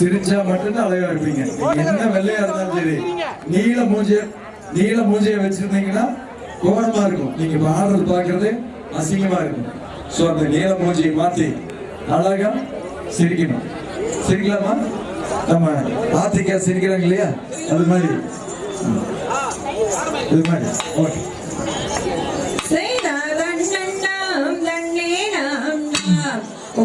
சிரிச்சா மட்டும்தான் அழகா இருப்பீங்க. என்ன வெள்ளையா இருந்தாலும் சரி, நீல மூஞ்சிய வச்சிருந்தீங்கன்னா கோரமா இருக்கும். நீங்க ஆடுறது பாக்குறது அசிங்கமா இருக்கும். சோ அந்த நீல மூஞ்சியை மாத்தி அழகா சிரிக்கணும். சிரிக்கலாமா? நம்ம ஆத்திக்கா சிரிக்கிறாங்க இல்லையா, அது மாதிரி இது மாதிரி. ஓகே. ஓ